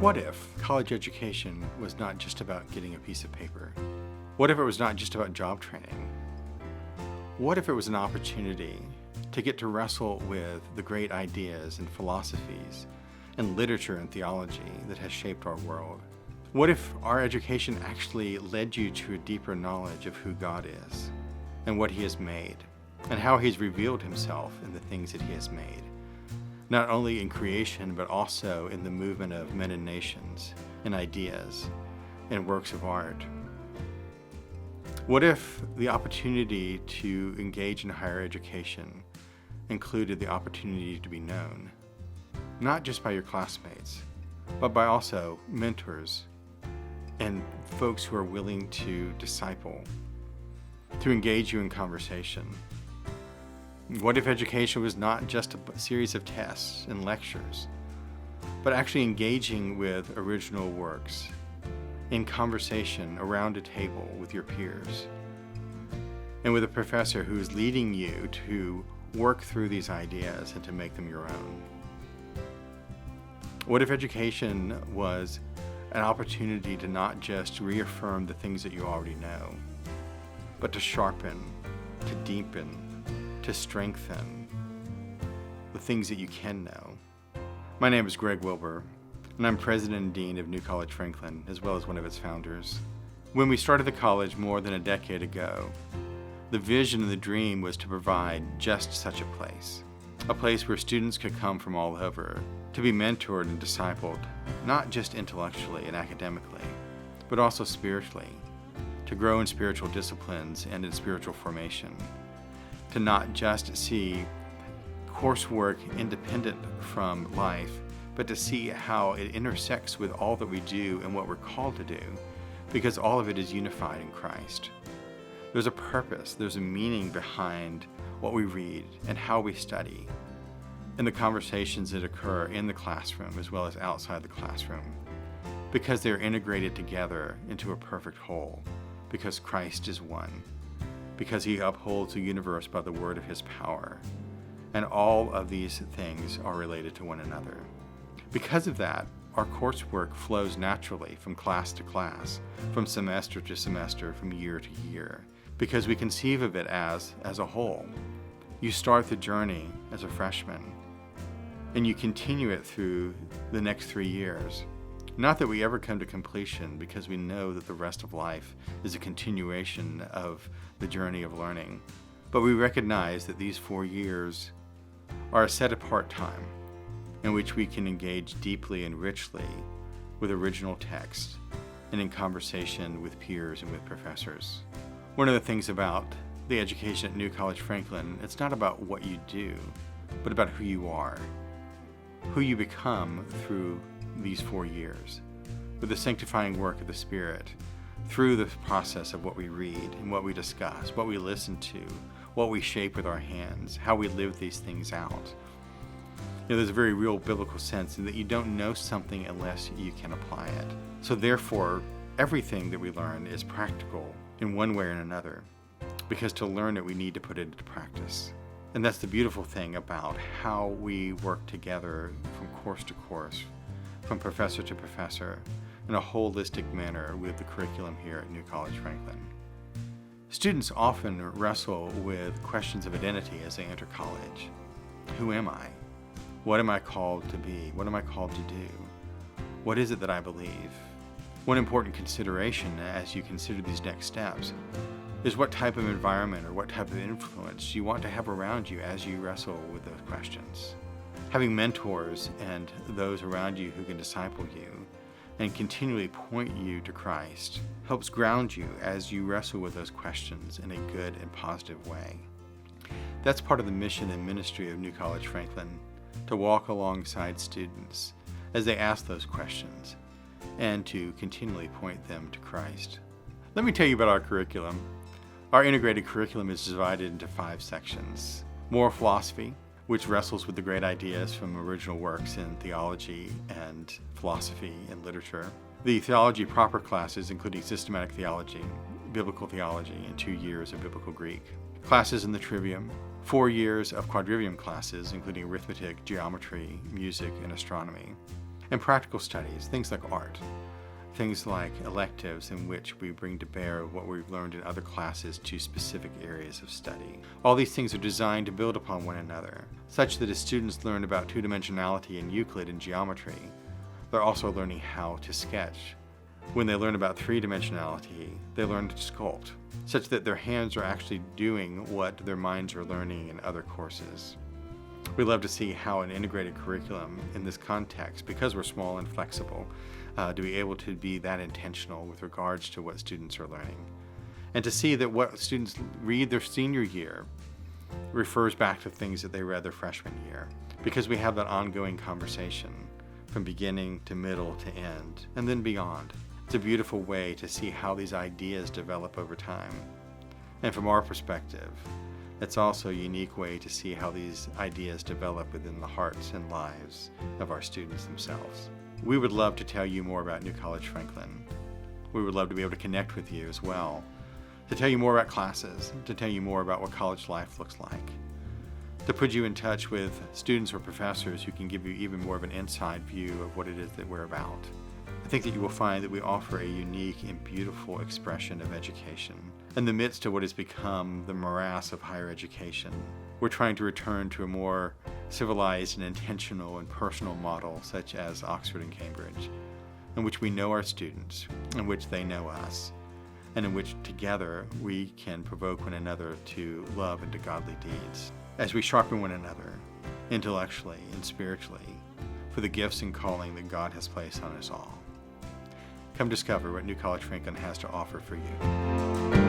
What if college education was not just about getting a piece of paper? What if it was not just about job training? What if it was an opportunity to get to wrestle with the great ideas and philosophies and literature and theology that has shaped our world? What if our education actually led you to a deeper knowledge of who God is and what He has made and how He's revealed Himself in the things that He has made? Not only in creation, but also in the movement of men and nations, and ideas, and works of art. What if the opportunity to engage in higher education included the opportunity to be known, not just by your classmates, but by also mentors and folks who are willing to disciple, to engage you in conversation? What if education was not just a series of tests and lectures, but actually engaging with original works in conversation around a table with your peers and with a professor who is leading you to work through these ideas and to make them your own? What if education was an opportunity to not just reaffirm the things that you already know, but to sharpen, to deepen, to strengthen the things that you can know? My name is Greg Wilbur, and I'm President and Dean of New College Franklin, as well as one of its founders. When we started the college more than a decade ago, the vision and the dream was to provide just such a place where students could come from all over, to be mentored and discipled, not just intellectually and academically, but also spiritually, to grow in spiritual disciplines and in spiritual formation, to not just see coursework independent from life, but to see how it intersects with all that we do and what we're called to do, because all of it is unified in Christ. There's a purpose, there's a meaning behind what we read and how we study, and the conversations that occur in the classroom as well as outside the classroom, because they're integrated together into a perfect whole, because Christ is one, because He upholds the universe by the word of His power, and all of these things are related to one another. Because of that, our coursework flows naturally from class to class, from semester to semester, from year to year, because we conceive of it as a whole. You start the journey as a freshman, and you continue it through the next 3 years. Not that we ever come to completion, because we know that the rest of life is a continuation of the journey of learning, but we recognize that these 4 years are a set apart time in which we can engage deeply and richly with original text and in conversation with peers and with professors. One of the things about the education at New College Franklin, it's not about what you do, but about who you are, who you become through these 4 years, with the sanctifying work of the Spirit, through the process of what we read and what we discuss, what we listen to, what we shape with our hands, how we live these things out. There's a very real biblical sense in that you don't know something unless you can apply it. So therefore, everything that we learn is practical in one way or another, because to learn it, we need to put it into practice. And that's the beautiful thing about how we work together from course to course, from professor to professor, in a holistic manner with the curriculum here at New College Franklin. Students often wrestle with questions of identity as they enter college. Who am I? What am I called to be? What am I called to do? What is it that I believe? One important consideration as you consider these next steps is what type of environment or what type of influence you want to have around you as you wrestle with those questions. Having mentors and those around you who can disciple you and continually point you to Christ helps ground you as you wrestle with those questions in a good and positive way. That's part of the mission and ministry of New College Franklin, to walk alongside students as they ask those questions and to continually point them to Christ. Let me tell you about our curriculum. Our integrated curriculum is divided into 5 sections. Moral philosophy, which wrestles with the great ideas from original works in theology and philosophy and literature. The theology proper classes, including systematic theology, biblical theology, and 2 years of biblical Greek. Classes in the trivium, 4 years of quadrivium classes, including arithmetic, geometry, music, and astronomy. And practical studies, things like art, things like electives in which we bring to bear what we've learned in other classes to specific areas of study. All these things are designed to build upon one another, such that as students learn about two-dimensionality in Euclid and geometry, they're also learning how to sketch. When they learn about three-dimensionality, they learn to sculpt, such that their hands are actually doing what their minds are learning in other courses. We love to see how an integrated curriculum in this context, because we're small and flexible, to be able to be that intentional with regards to what students are learning. And to see that what students read their senior year refers back to things that they read their freshman year, because we have that ongoing conversation from beginning to middle to end, and then beyond. It's a beautiful way to see how these ideas develop over time. And from our perspective, it's also a unique way to see how these ideas develop within the hearts and lives of our students themselves. We would love to tell you more about New College Franklin. We would love to be able to connect with you as well, to tell you more about classes, to tell you more about what college life looks like, to put you in touch with students or professors who can give you even more of an inside view of what it is that we're about. I think that you will find that we offer a unique and beautiful expression of education. In the midst of what has become the morass of higher education, we're trying to return to a more civilized and intentional and personal model such as Oxford and Cambridge, in which we know our students, in which they know us, and in which together we can provoke one another to love and to godly deeds, as we sharpen one another intellectually and spiritually for the gifts and calling that God has placed on us all. Come discover what New College Franklin has to offer for you.